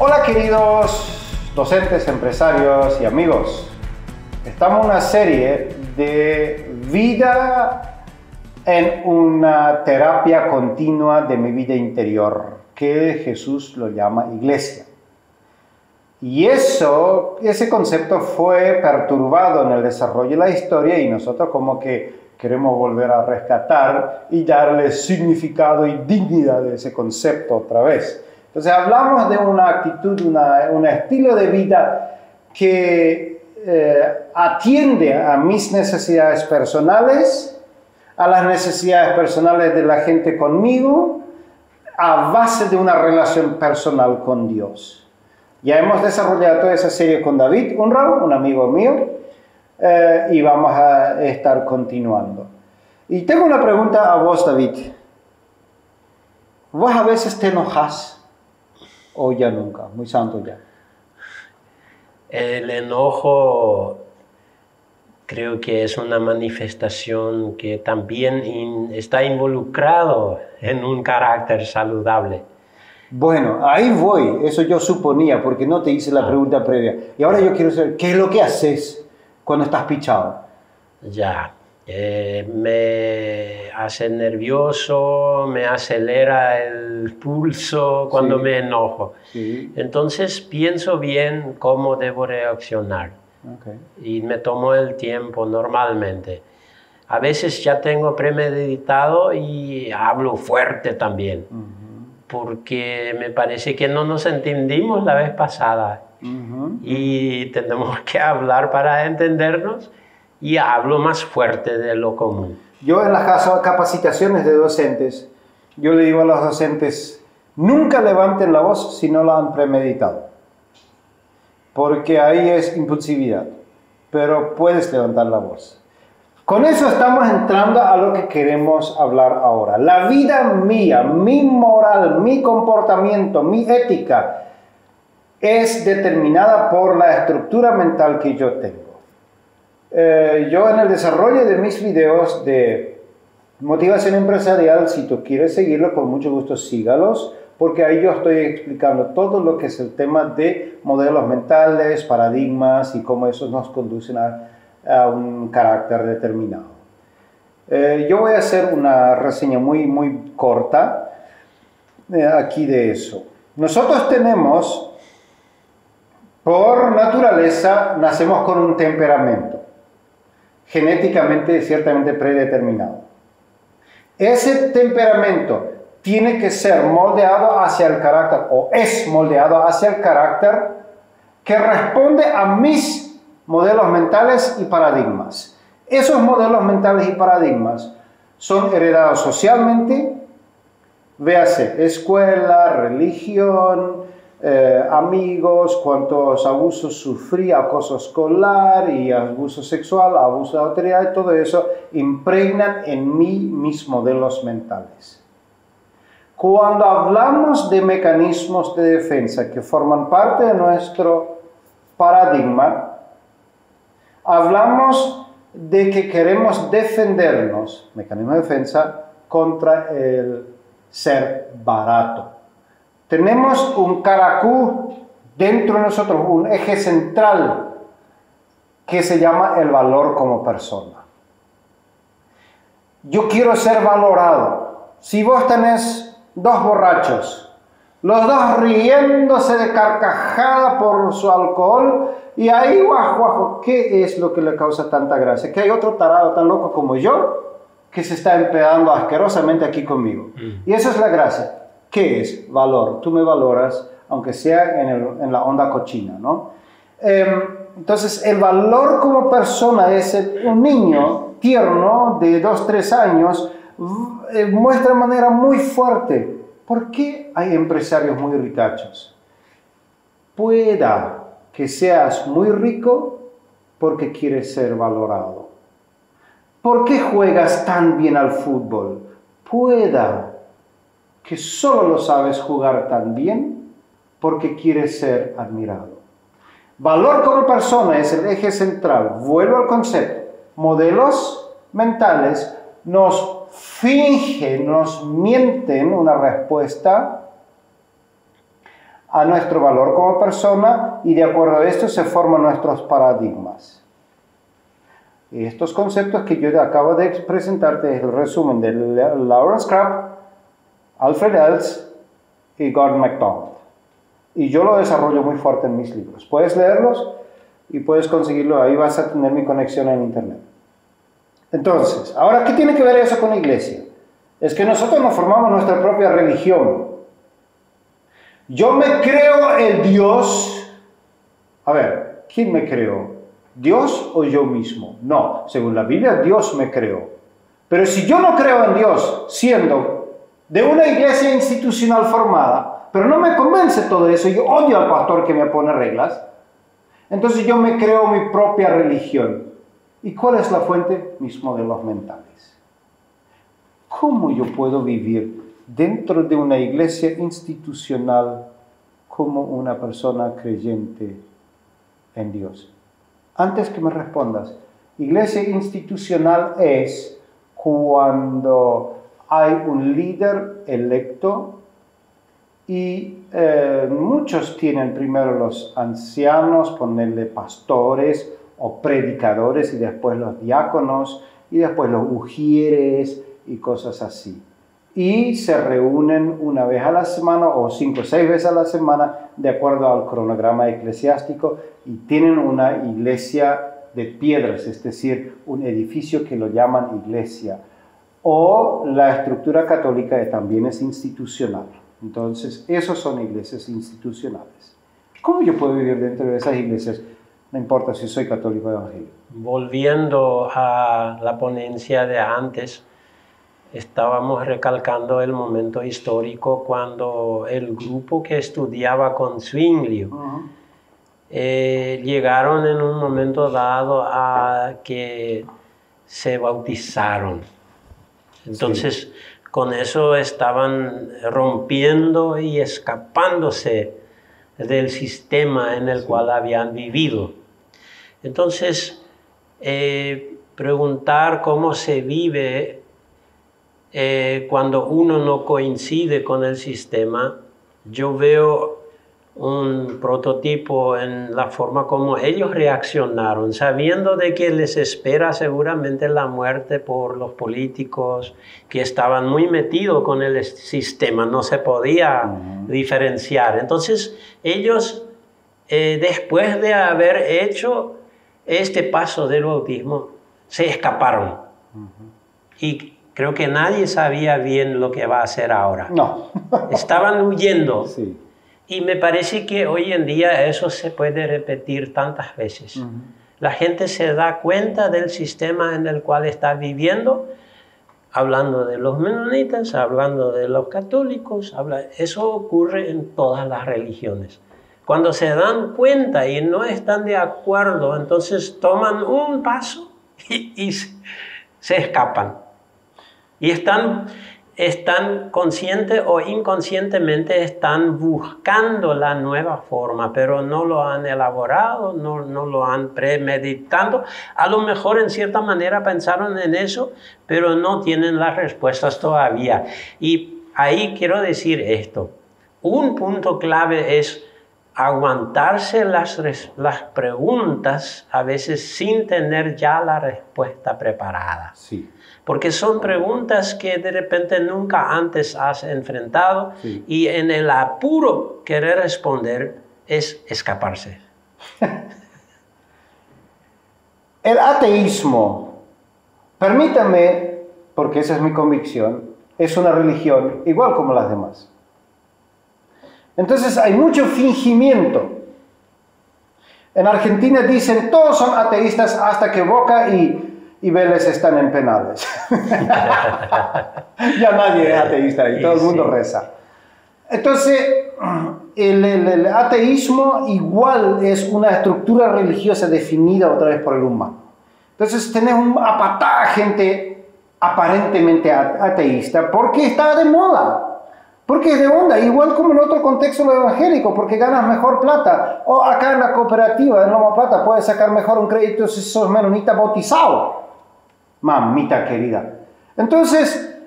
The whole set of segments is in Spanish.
Hola queridos docentes, empresarios y amigos. Estamos en una serie de vida en una terapia continua de mi vida interior, que Jesús lo llama iglesia. Y ese concepto fue perturbado en el desarrollo de la historia y nosotros como que queremos volver a rescatar y darle significado y dignidad a ese concepto otra vez. Entonces hablamos de una actitud, un estilo de vida que atiende a mis necesidades personales, a las necesidades personales de la gente conmigo, a base de una relación personal con Dios. Ya hemos desarrollado toda esa serie con David Unruh, un amigo mío, y vamos a estar continuando. Y tengo una pregunta a vos, David. ¿Vos a veces te enojas? ¿O ya nunca? Muy santo ya. El enojo creo que es una manifestación que también está involucrado en un carácter saludable. Bueno, ahí voy. Eso yo suponía, porque no te hice la pregunta previa. Y ahora yo quiero saber, ¿qué es lo que haces cuando estás pichado? Ya, me hace nervioso, me acelera el pulso cuando me enojo. Sí. Entonces pienso bien cómo debo reaccionar. Okay. Y me tomo el tiempo normalmente. A veces ya tengo premeditado y hablo fuerte también. Porque me parece que no nos entendimos la vez pasada. Y tenemos que hablar para entendernos. Y hablo más fuerte de lo común. Yo en las capacitaciones de docentes, yo le digo a los docentes, nunca levanten la voz si no la han premeditado. Porque ahí es impulsividad. Pero puedes levantar la voz. Con eso estamos entrando a lo que queremos hablar ahora. La vida mía, mi moral, mi comportamiento, mi ética es determinada por la estructura mental que yo tengo. Yo en el desarrollo de mis videos de motivación empresarial, si tú quieres seguirlo, con mucho gusto sígalos, porque ahí yo estoy explicando todo lo que es el tema de modelos mentales, paradigmas y cómo esos nos conducen a un carácter determinado. Yo voy a hacer una reseña muy corta aquí de eso. Nosotros tenemos, por naturaleza, nacemos con un temperamento genéticamente ciertamente predeterminado. Ese temperamento tiene que ser moldeado hacia el carácter, o es moldeado hacia el carácter que responde a mis modelos mentales y paradigmas. Esos modelos mentales y paradigmas son heredados socialmente, véase, escuela, religión, amigos, cuántos abusos sufrí, acoso escolar y abuso sexual, abuso de autoridad, y todo eso impregnan en mí mis modelos mentales. Cuando hablamos de mecanismos de defensa que forman parte de nuestro paradigma, hablamos de que queremos defendernos, mecanismo de defensa, contra el ser barato. Tenemos un caracú dentro de nosotros, un eje central que se llama el valor como persona. Yo quiero ser valorado. Si vos tenés dos borrachos, los dos riéndose de carcajada por su alcohol, y ahí guajo, ¿qué es lo que le causa tanta gracia? Que hay otro tarado tan loco como yo que se está empedando asquerosamente aquí conmigo. Y esa es la gracia. ¿Qué es? Valor. Tú me valoras, aunque sea en la onda cochina, ¿no? Entonces, el valor como persona es un niño tierno de 2, 3 años, muestra de manera muy fuerte. ¿Por qué hay empresarios muy ricachos? Pueda que seas muy rico porque quieres ser valorado. ¿Por qué juegas tan bien al fútbol? Pueda que solo lo sabes jugar tan bien porque quieres ser admirado. Valor como persona es el eje central. Vuelvo al concepto. Modelos mentales nos fingen, nos mienten una respuesta a nuestro valor como persona y de acuerdo a esto se forman nuestros paradigmas. Y estos conceptos que yo acabo de presentarte es el resumen de Lawrence Crabb, Alfred Ellis y Gordon MacDonald. Y yo lo desarrollo muy fuerte en mis libros. Puedes leerlos y puedes conseguirlo, ahí vas a tener mi conexión en internet. Entonces, ahora, ¿qué tiene que ver eso con la iglesia? Es que nosotros nos formamos nuestra propia religión. Yo me creo el Dios. A ver, ¿quién me creó? ¿Dios o yo mismo? No, según la Biblia, Dios me creó. Pero si yo no creo en Dios, siendo de una iglesia institucional formada, pero no me convence todo eso, yo odio al pastor que me pone reglas, entonces yo me creo mi propia religión. ¿Y cuál es la fuente? Mis modelos mentales. ¿Cómo yo puedo vivir dentro de una iglesia institucional como una persona creyente en Dios? Antes que me respondas, iglesia institucional es cuando hay un líder electo y muchos tienen primero los ancianos, ponerle pastores o predicadores y después los diáconos y después los ujieres y cosas así. Y se reúnen una vez a la semana o 5 o 6 veces a la semana de acuerdo al cronograma eclesiástico y tienen una iglesia de piedras, es decir, un edificio que lo llaman iglesia. O la estructura católica también es institucional. Entonces, esos son iglesias institucionales. ¿Cómo yo puedo vivir dentro de esas iglesias? No importa si soy católico o evangélico. Volviendo a la ponencia de antes, estábamos recalcando el momento histórico cuando el grupo que estudiaba con Zwinglio llegaron en un momento dado a que se bautizaron. Entonces, con eso estaban rompiendo y escapándose del sistema en el cual habían vivido. Entonces, preguntar cómo se vive cuando uno no coincide con el sistema, yo veo un prototipo en la forma como ellos reaccionaron, sabiendo de que les espera seguramente la muerte por los políticos que estaban muy metidos con el sistema, no se podía diferenciar. Entonces ellos, después de haber hecho este paso del bautismo, se escaparon. Y creo que nadie sabía bien lo que va a hacer ahora. No. Estaban huyendo. Sí. Y me parece que hoy en día eso se puede repetir tantas veces. La gente se da cuenta del sistema en el cual está viviendo, hablando de los menonitas, hablando de los católicos. Eso ocurre en todas las religiones. Cuando se dan cuenta y no están de acuerdo, entonces toman un paso y se escapan. Y están consciente o inconscientemente están buscando la nueva forma, pero no lo han elaborado, no lo han premeditado. A lo mejor en cierta manera pensaron en eso, pero no tienen las respuestas todavía. Y ahí quiero decir esto. Un punto clave es aguantarse las preguntas, a veces sin tener ya la respuesta preparada. Sí. Porque son preguntas que de repente nunca antes has enfrentado y en el apuro querer responder es escaparse. El ateísmo, permítame, porque esa es mi convicción, es una religión igual como las demás. Entonces hay mucho fingimiento. En Argentina dicen todos son ateístas hasta que Boca y Vélez están en penales. Ya nadie es ateísta y todo el mundo reza. Entonces, el ateísmo igual es una estructura religiosa definida otra vez por el humano. Entonces tenés a patada gente aparentemente ateísta porque está de moda. Porque es de onda, igual como en otro contexto lo evangélico, porque ganas mejor plata. O acá en la cooperativa de Loma Plata puedes sacar mejor un crédito si sos menonita bautizado. Mamita querida. Entonces,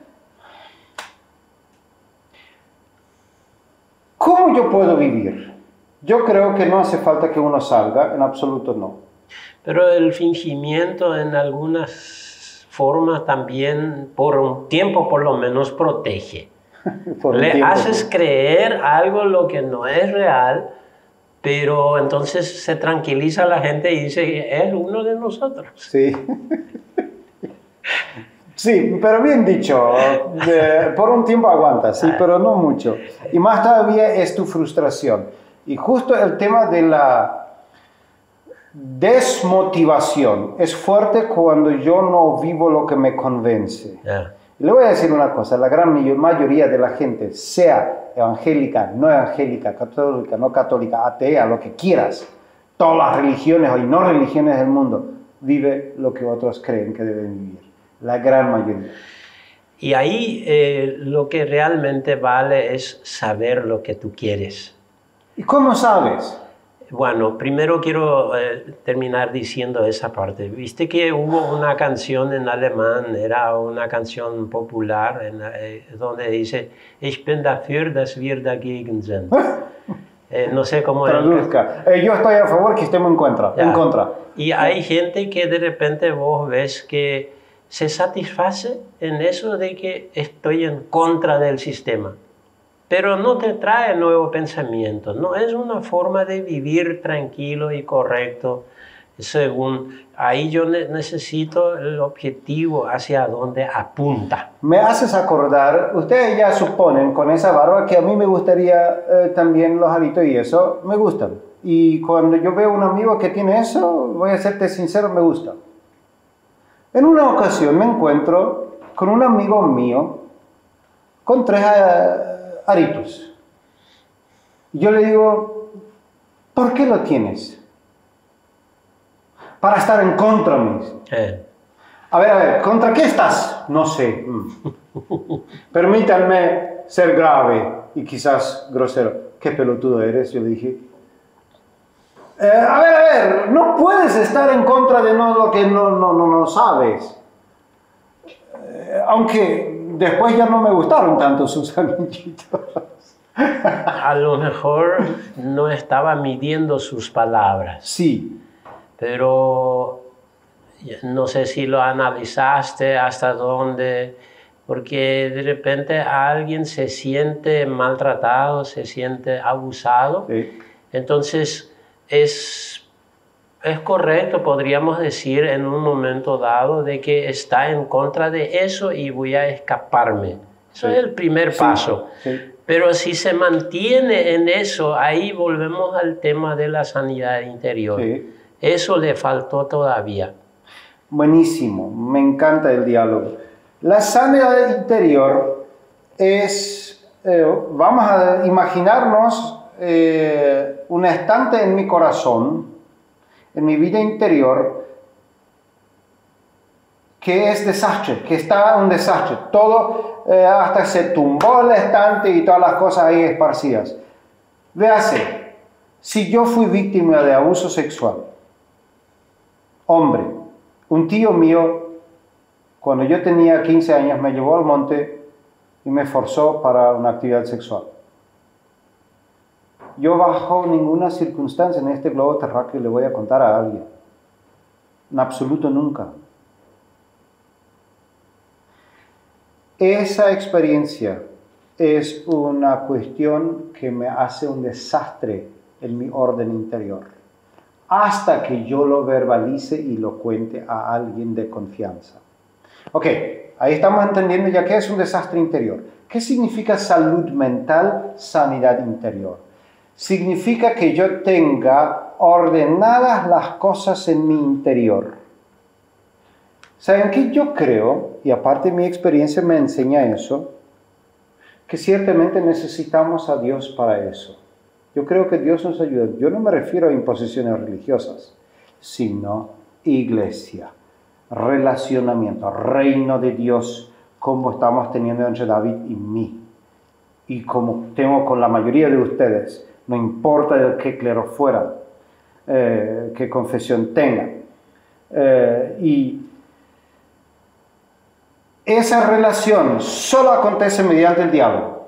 ¿Cómo yo puedo vivir? Yo creo que no hace falta que uno salga, en absoluto no. Pero el fingimiento en algunas formas también, por un tiempo por lo menos, protege. Le haces creer algo lo que no es real, pero entonces se tranquiliza la gente y dice, es uno de nosotros. Sí. Sí, pero bien dicho, por un tiempo aguanta, sí, pero no mucho. Y más todavía es tu frustración. Y justo el tema de la desmotivación es fuerte cuando yo no vivo lo que me convence. Y le voy a decir una cosa, la gran mayoría de la gente, sea evangélica, no evangélica, católica, no católica, atea, lo que quieras, todas las religiones y no religiones del mundo, vive lo que otros creen que deben vivir. La gran mayoría. Y ahí lo que realmente vale es saber lo que tú quieres. ¿Y cómo sabes? Bueno, primero quiero terminar diciendo esa parte. Viste que hubo una canción en alemán, era una canción popular, donde dice Ich bin dafür, dass wir dagegen sind. No sé cómo traduzca. Yo estoy a favor que estemos en contra. Y hay gente que de repente vos ves que se satisface en eso de que estoy en contra del sistema, pero no te trae nuevo pensamiento, no es una forma de vivir tranquilo y correcto, según ahí yo necesito el objetivo hacia donde apunta. Me haces acordar, ustedes ya suponen con esa barba que a mí me gustaría también los aritos y eso, me gustan. Y cuando yo veo a un amigo que tiene eso, voy a serte sincero, me gusta. En una ocasión me encuentro con un amigo mío con 3 aritos. Y yo le digo, ¿por qué lo tienes? Para estar en contra mío. A ver, ¿contra qué estás? No sé. Permítanme ser grave y quizás grosero. ¿Qué pelotudo eres? Yo le dije. A ver, no puedes estar en contra de lo que no sabes. Aunque después ya no me gustaron tanto sus anillitos. A lo mejor no estaba midiendo sus palabras. Sí. Pero no sé si lo analizaste hasta dónde, porque de repente alguien se siente maltratado, se siente abusado. Sí. Entonces es correcto, podríamos decir en un momento dado, de que está en contra de eso y voy a escaparme. Eso es el primer paso. Sí. Pero si se mantiene en eso, ahí volvemos al tema de la sanidad interior. Sí. Eso le faltó todavía. Buenísimo, me encanta el diálogo. La sanidad interior es, vamos a imaginarnos un estante en mi corazón, en mi vida interior, que es desastre, que está un desastre. Todo, hasta se tumbó el estante y todas las cosas ahí esparcidas. Véase, si yo fui víctima de abuso sexual, hombre, un tío mío, cuando yo tenía 15 años, me llevó al monte y me forzó para una actividad sexual. Yo bajo ninguna circunstancia en este globo terráqueo le voy a contar a alguien. En absoluto nunca. Esa experiencia es una cuestión que me hace un desastre en mi orden interior. Hasta que yo lo verbalice y lo cuente a alguien de confianza. Ok, ahí estamos entendiendo ya qué es un desastre interior. ¿Qué significa salud mental, sanidad interior? Significa que yo tenga ordenadas las cosas en mi interior. ¿Saben qué? Yo creo, y aparte mi experiencia me enseña eso, que ciertamente necesitamos a Dios para eso. Yo creo que Dios nos ayuda. Yo no me refiero a imposiciones religiosas, sino iglesia, relacionamiento, reino de Dios, como estamos teniendo entre David y mí. Y como tengo con la mayoría de ustedes, no importa de qué clero fuera, qué confesión tenga. Y esa relación solo acontece mediante el diálogo.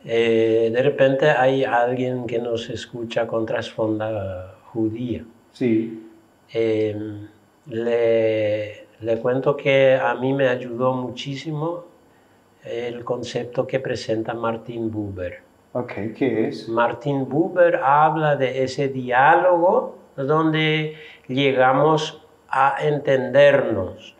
De repente hay alguien que nos escucha con trasfondo judía. Sí. Le cuento que a mí me ayudó muchísimo el concepto que presenta Martin Buber. Ok, ¿qué es? Martin Buber habla de ese diálogo donde llegamos a entendernos,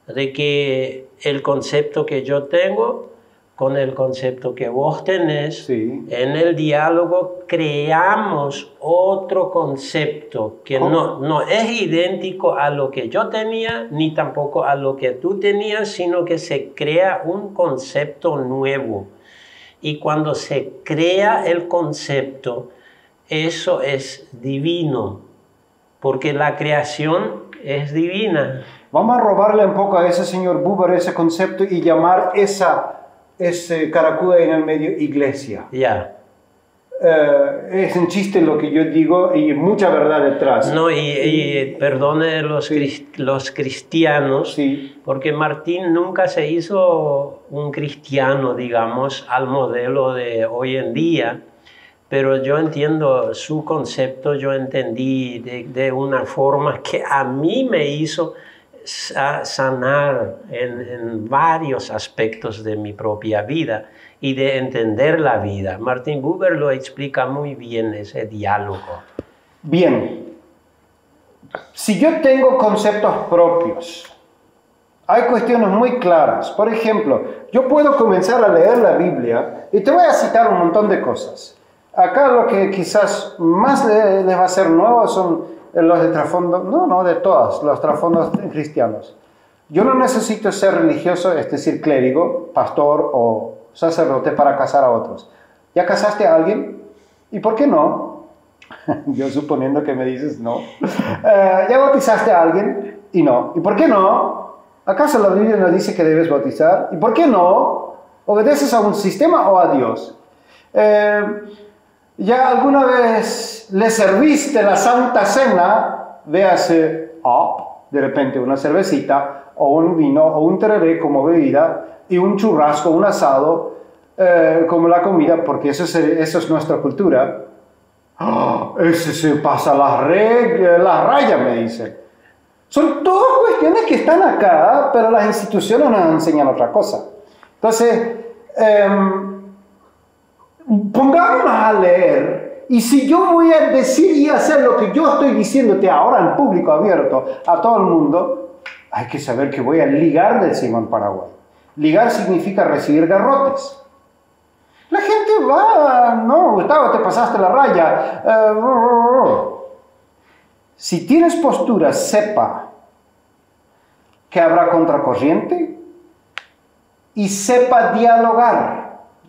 de que el concepto que yo tengo con el concepto que vos tenés, Sí. en el diálogo creamos otro concepto que no es idéntico a lo que yo tenía, ni tampoco a lo que tú tenías, sino que se crea un concepto nuevo. Y cuando se crea el concepto, eso es divino, porque la creación es divina. Vamos a robarle un poco a ese señor Buber ese concepto y llamar ese caracuda en el medio iglesia. Ya. Es un chiste lo que yo digo y mucha verdad detrás. No, y perdone los cristianos, Sí. porque Martín nunca se hizo un cristiano, digamos, al modelo de hoy en día, pero yo entiendo su concepto, yo entendí de una forma que a mí me hizo sanar en varios aspectos de mi propia vida y de entender la vida. Martin Buber lo explica muy bien, ese diálogo. Bien, si yo tengo conceptos propios, hay cuestiones muy claras. Por ejemplo, yo puedo comenzar a leer la Biblia y te voy a citar un montón de cosas. Acá lo que quizás más les va a ser nuevo son los de trasfondo, no de todas, los trasfondos cristianos. Yo no necesito ser religioso, es decir, clérigo, pastor o sacerdote para casar a otros. ¿Ya casaste a alguien? ¿Y por qué no? Yo suponiendo que me dices no. ¿Ya bautizaste a alguien? Y no. ¿Y por qué no? ¿Acaso la Biblia no dice que debes bautizar? ¿Y por qué no? ¿Obedeces a un sistema o a Dios? ¿Ya alguna vez le serviste la Santa Cena? Véase, de repente una cervecita, o un vino, o un tereré como bebida, y un churrasco, un asado, como la comida, porque eso es nuestra cultura. Ese se pasa la raya, me dice. Son todas cuestiones que están acá, pero las instituciones nos enseñan otra cosa. Entonces, pongámonos a leer, y si yo voy a decir y hacer lo que yo estoy diciéndote ahora en público abierto a todo el mundo, hay que saber que voy a ligar, decimos en Paraguay. Ligar significa recibir garrotes. La gente va, no, Gustavo, te pasaste la raya. Si tienes postura, sepa que habrá contracorriente y sepa dialogar,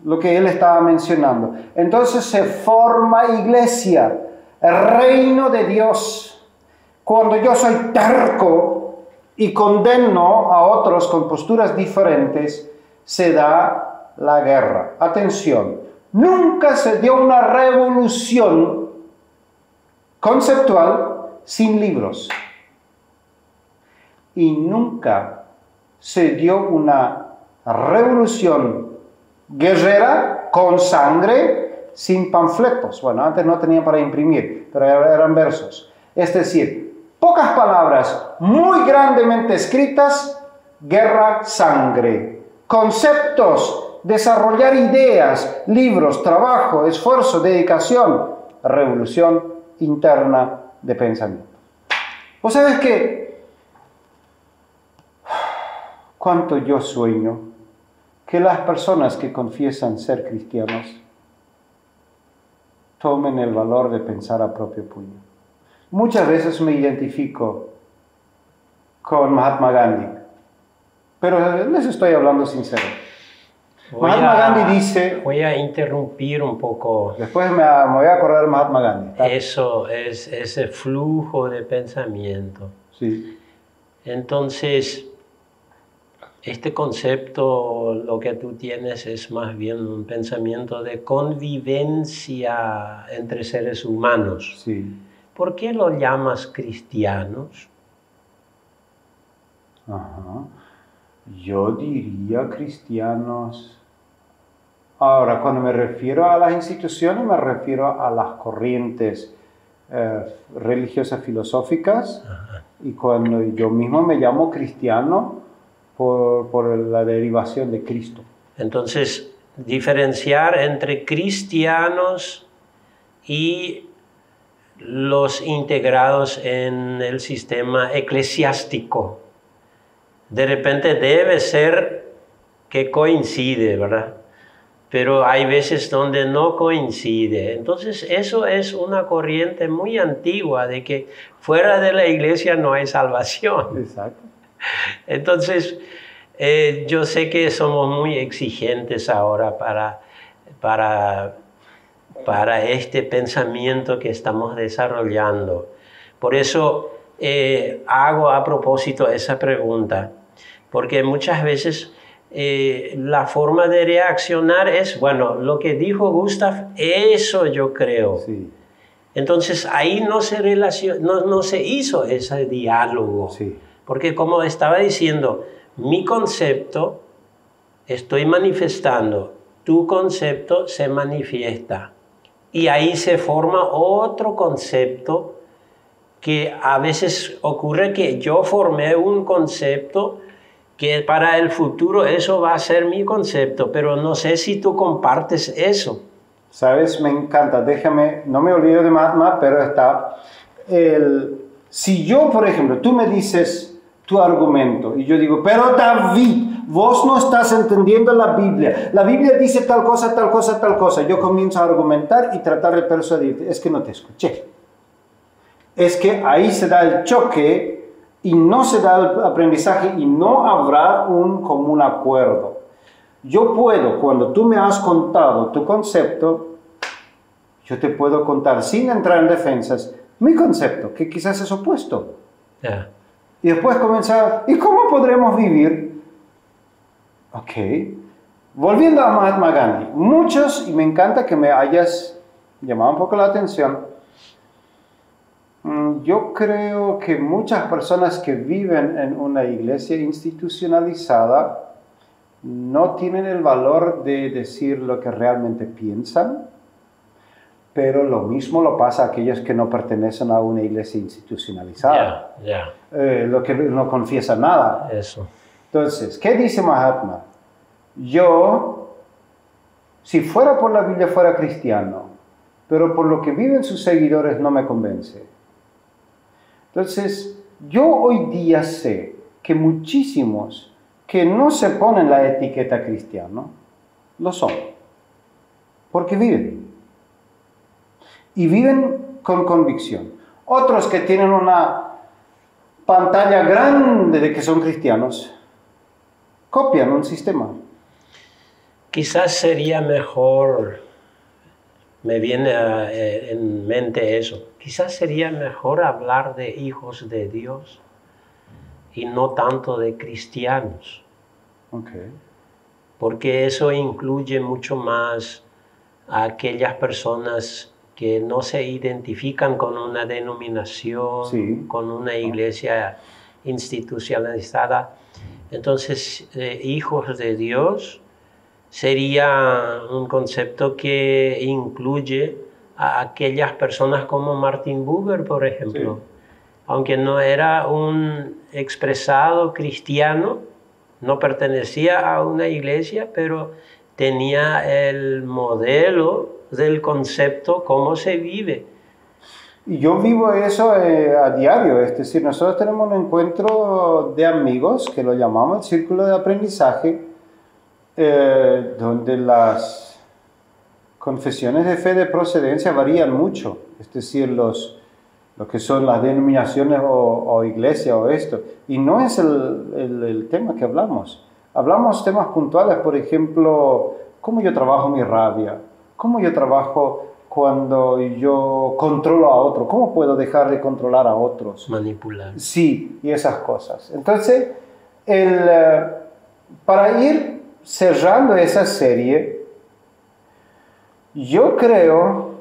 lo que él estaba mencionando. Entonces se forma iglesia, el reino de Dios. Cuando yo soy terco y condeno a otros con posturas diferentes, se da la guerra. Atención, nunca se dio una revolución conceptual sin libros. Y nunca se dio una revolución guerrera con sangre sin panfletos. Bueno, antes no tenían para imprimir, pero eran versos. Es decir, pocas palabras muy grandemente escritas, guerra, sangre. Conceptos, desarrollar ideas, libros, trabajo, esfuerzo, dedicación, revolución interna de pensamiento. ¿Vos sabés qué? Cuánto yo sueño que las personas que confiesan ser cristianos tomen el valor de pensar a propio puño. Muchas veces me identifico con Mahatma Gandhi, pero les estoy hablando sincero. Mahatma Gandhi dice... Voy a interrumpir un poco. Después me voy a acordar de Mahatma Gandhi. Eso es ese flujo de pensamiento. Sí. Entonces, este concepto, lo que tú tienes es más bien un pensamiento de convivencia entre seres humanos. Sí. ¿Por qué lo llamas cristianos? Ajá. Yo diría cristianos. Ahora, cuando me refiero a las instituciones, me refiero a las corrientes religiosas filosóficas. Ajá. Y cuando yo mismo me llamo cristiano por la derivación de Cristo. Entonces, diferenciar entre cristianos y los integrados en el sistema eclesiástico. De repente debe ser que coincide, ¿verdad? Pero hay veces donde no coincide. Entonces eso es una corriente muy antigua de que fuera de la iglesia no hay salvación. Exacto. Entonces yo sé que somos muy exigentes ahora para este pensamiento que estamos desarrollando. Por eso hago a propósito esa pregunta, porque muchas veces la forma de reaccionar es, bueno, lo que dijo Gustav, eso yo creo. Sí. Entonces ahí no se hizo ese diálogo, sí. Porque como estaba diciendo, mi concepto estoy manifestando, tu concepto se manifiesta. Y ahí se forma otro concepto que a veces ocurre que yo formé un concepto que para el futuro eso va a ser mi concepto, pero no sé si tú compartes eso. Sabes, me encanta, déjame, no me olvido de Mahatma, pero está si yo, por ejemplo, tú me dices tu argumento y yo digo, pero David, vos no estás entendiendo la Biblia dice tal cosa, tal cosa, tal cosa, yo comienzo a argumentar y tratar de persuadirte, es que no te escuché, es que ahí se da el choque y no se da el aprendizaje y no habrá un común acuerdo. Yo puedo, cuando tú me has contado tu concepto, yo te puedo contar sin entrar en defensas mi concepto, que quizás es opuesto. Yeah. Y después comenzar, ¿y cómo podremos vivir? Ok. Volviendo a Mahatma Gandhi, muchos, y me encanta que me hayas llamado un poco la atención, yo creo que muchas personas que viven en una iglesia institucionalizada no tienen el valor de decir lo que realmente piensan, pero lo mismo lo pasa a aquellos que no pertenecen a una iglesia institucionalizada. Lo que no confiesa nada. Eso. Entonces, ¿qué dice Mahatma? Yo, si fuera por la Biblia, fuera cristiano, pero por lo que viven sus seguidores no me convence. Entonces, yo hoy día sé que muchísimos que no se ponen la etiqueta cristiano, lo son, porque viven. Y viven con convicción. Otros que tienen una pantalla grande de que son cristianos, copian un sistema. Quizás sería mejor, me viene en mente eso, quizás sería mejor hablar de hijos de Dios y no tanto de cristianos. Okay. Porque eso incluye mucho más a aquellas personas que no se identifican con una denominación, sí, con una iglesia institucionalizada. Entonces, hijos de Dios sería un concepto que incluye a aquellas personas como Martin Buber, por ejemplo. Sí. Aunque no era un expresado cristiano, no pertenecía a una iglesia, pero tenía el modelo del concepto, cómo se vive. Y yo vivo eso a diario, es decir, nosotros tenemos un encuentro de amigos, que lo llamamos el círculo de aprendizaje, donde las confesiones de fe de procedencia varían mucho, es decir, lo que son las denominaciones o iglesia o esto, y no es el tema que hablamos. Hablamos temas puntuales, por ejemplo, cómo yo trabajo mi rabia, cómo yo trabajo cuando yo controlo a otro, cómo puedo dejar de controlar a otros. Manipular. Sí, y esas cosas. Entonces, para ir cerrando esa serie, yo creo,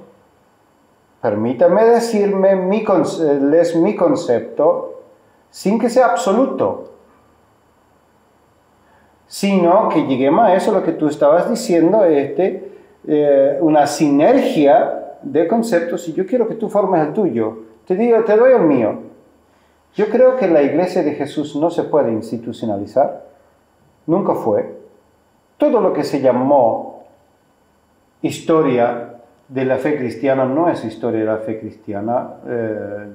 permítame decirme mi concepto, sin que sea absoluto. sino que lleguemos a eso, lo que tú estabas diciendo, una sinergia de conceptos. Y yo quiero que tú formes el tuyo, te doy el mío. Yo creo que la iglesia de Jesús no se puede institucionalizar, nunca fue. Todo lo que se llamó historia de la fe cristiana no es historia de la fe cristiana.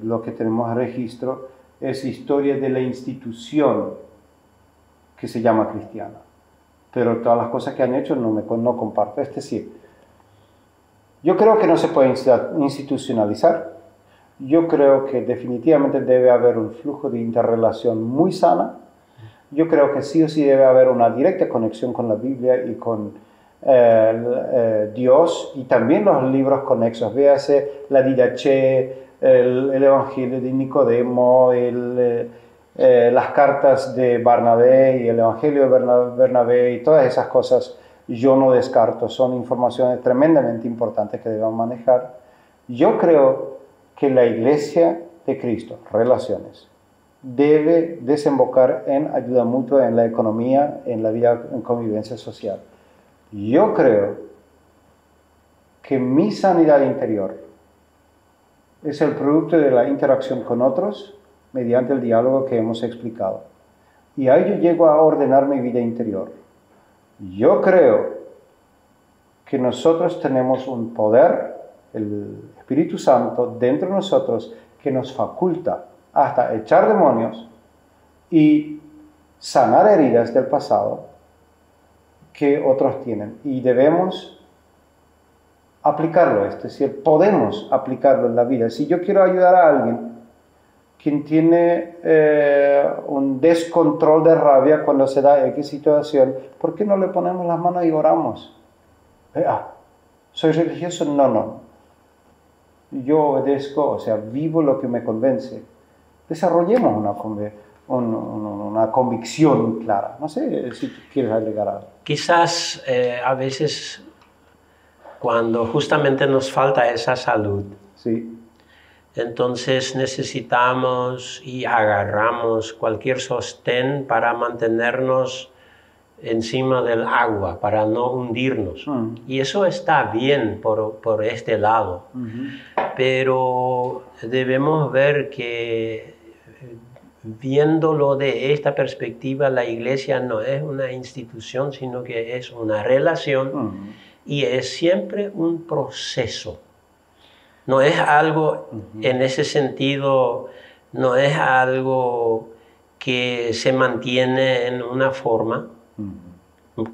Lo que tenemos registro es historia de la institución que se llama cristiana. Pero todas las cosas que han hecho no comparto. Es decir, yo creo que no se puede institucionalizar. Yo creo que definitivamente debe haber un flujo de interrelación muy sana. Yo creo que sí o sí debe haber una directa conexión con la Biblia y con Dios, y también los libros conexos. Véase la Didache, el Evangelio de Nicodemo, las cartas de Bernabé y el Evangelio de Bernabé y todas esas cosas. Yo no descarto, son informaciones tremendamente importantes que debemos manejar. Yo creo que la iglesia de Cristo, relaciones, debe desembocar en ayuda mutua en la economía, en la vida, en convivencia social. Yo creo que mi sanidad interior es el producto de la interacción con otros mediante el diálogo que hemos explicado. Y ahí yo llego a ordenar mi vida interior. Yo creo que nosotros tenemos un poder, el Espíritu Santo, dentro de nosotros, que nos faculta hasta echar demonios y sanar heridas del pasado que otros tienen. Y debemos aplicarlo, es decir, podemos aplicarlo en la vida. Si yo quiero ayudar a alguien quien tiene un descontrol de rabia cuando se da X situación, ¿por qué no le ponemos las manos y oramos? ¿Soy religioso? No. Yo obedezco, o sea, vivo lo que me convence. Desarrollemos una convicción clara. No sé si quieres agregar algo. Quizás a veces cuando justamente nos falta esa salud, sí, entonces necesitamos y agarramos cualquier sostén para mantenernos encima del agua, para no hundirnos. Y eso está bien por este lado. Pero debemos ver que, viéndolo de esta perspectiva, la iglesia no es una institución, sino que es una relación y es siempre un proceso. No es algo, en ese sentido, no es algo que se mantiene en una forma.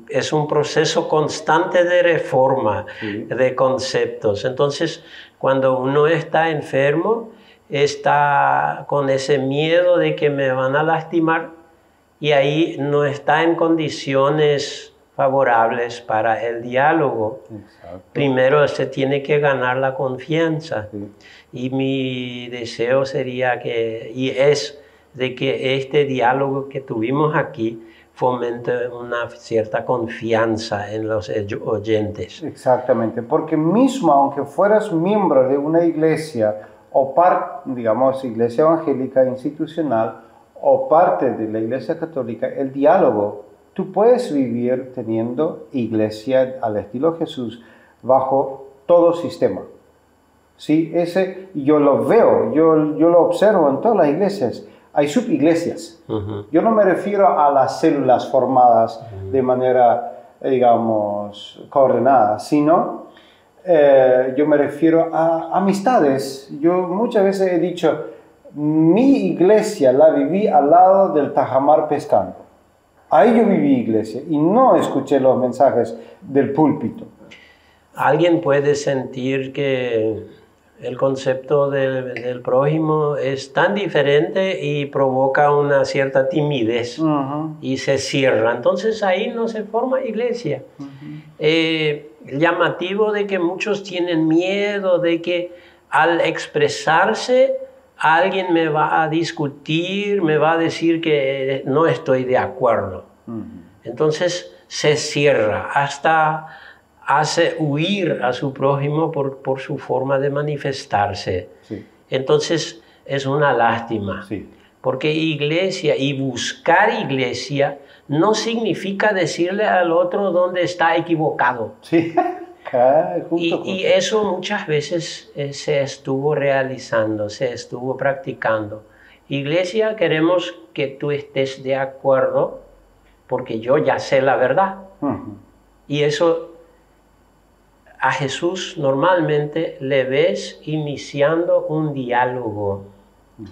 Es un proceso constante de reforma de conceptos. Entonces, cuando uno está enfermo, está con ese miedo de que me van a lastimar y ahí no está en condiciones favorables para el diálogo. Exacto. Primero se tiene que ganar la confianza. Y mi deseo sería de que este diálogo que tuvimos aquí fomente una cierta confianza en los oyentes. Exactamente, porque mismo aunque fueras miembro de una iglesia o digamos, iglesia evangélica institucional o parte de la iglesia católica, el diálogo, tú puedes vivir teniendo iglesia al estilo Jesús bajo todo sistema. ¿Sí? Yo lo veo, yo lo observo en todas las iglesias. Hay subiglesias. Yo no me refiero a las células formadas de manera, digamos, coordinada, sino yo me refiero a amistades. Yo muchas veces he dicho, mi iglesia la viví al lado del tajamar pescando. Ahí yo viví iglesia y no escuché los mensajes del púlpito. Alguien puede sentir que el concepto del prójimo es tan diferente y provoca una cierta timidez y se cierra. Entonces ahí no se forma iglesia. Llamativo de que muchos tienen miedo de que al expresarse alguien me va a discutir, me va a decir que no estoy de acuerdo. Entonces se cierra, hasta hace huir a su prójimo por su forma de manifestarse. Sí. Entonces es una lástima. Sí. Porque iglesia y buscar iglesia no significa decirle al otro dónde está equivocado. Sí, justo. Y eso muchas veces se estuvo realizando, se estuvo practicando. Iglesia, queremos que tú estés de acuerdo porque yo ya sé la verdad. Y eso a Jesús normalmente le ves iniciando un diálogo.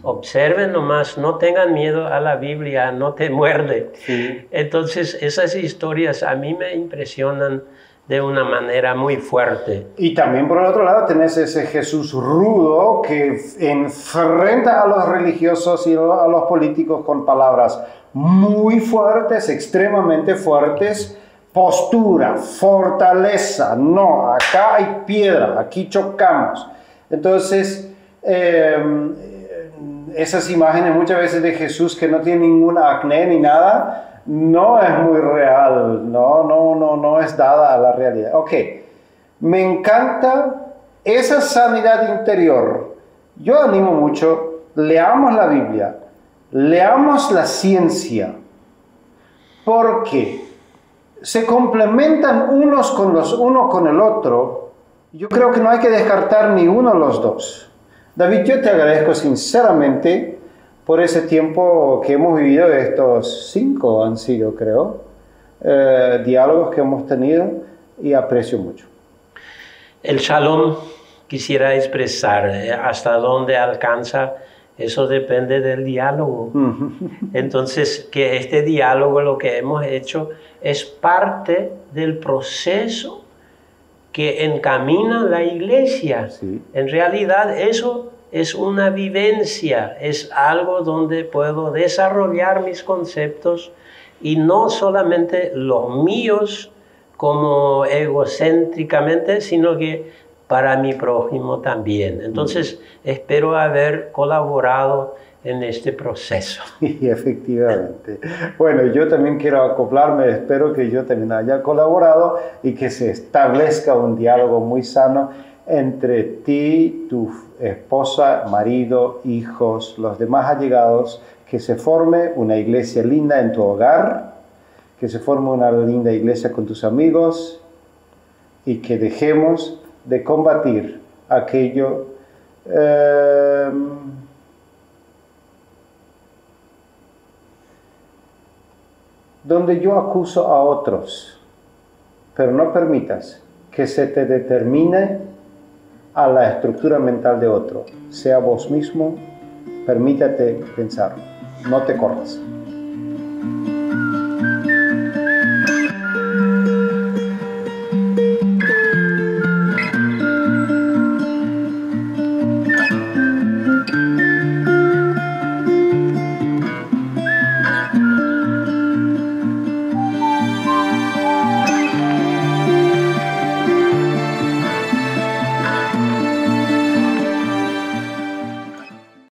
Observen nomás, no tengan miedo a la Biblia, no te muerde. Sí. Entonces esas historias a mí me impresionan de una manera muy fuerte. Y también por el otro lado tenés ese Jesús rudo que enfrenta a los religiosos y a los políticos con palabras muy fuertes, extremadamente fuertes, postura, fortaleza, no, acá hay piedra, aquí chocamos. Entonces, esas imágenes muchas veces de Jesús que no tiene ningún acné ni nada, no es muy real, no es dada a la realidad. Ok, me encanta esa sanidad interior. Yo animo mucho, leamos la Biblia, leamos la ciencia, porque se complementan uno con el otro. Yo creo que no hay que descartar ni uno de los dos. David, yo te agradezco sinceramente por ese tiempo que hemos vivido, estos 5 han sido, creo, diálogos que hemos tenido y aprecio mucho. El Shalom quisiera expresar hasta dónde alcanza, eso depende del diálogo. Entonces, que este diálogo, lo que hemos hecho, es parte del proceso que encamina la iglesia. Sí. En realidad eso es una vivencia, es algo donde puedo desarrollar mis conceptos y no solamente los míos como egocéntricamente, sino que para mi prójimo también. Entonces, espero haber colaborado en este proceso. Y efectivamente. Bueno, yo también quiero acoplarme, espero que yo también haya colaborado y que se establezca un diálogo muy sano entre ti, tu esposa, marido, hijos, los demás allegados, que se forme una iglesia linda en tu hogar, que se forme una linda iglesia con tus amigos y que dejemos de combatir aquello donde yo acuso a otros, pero no permitas que se te determine a la estructura mental de otro. Sea vos mismo, permítate pensar, no te corras.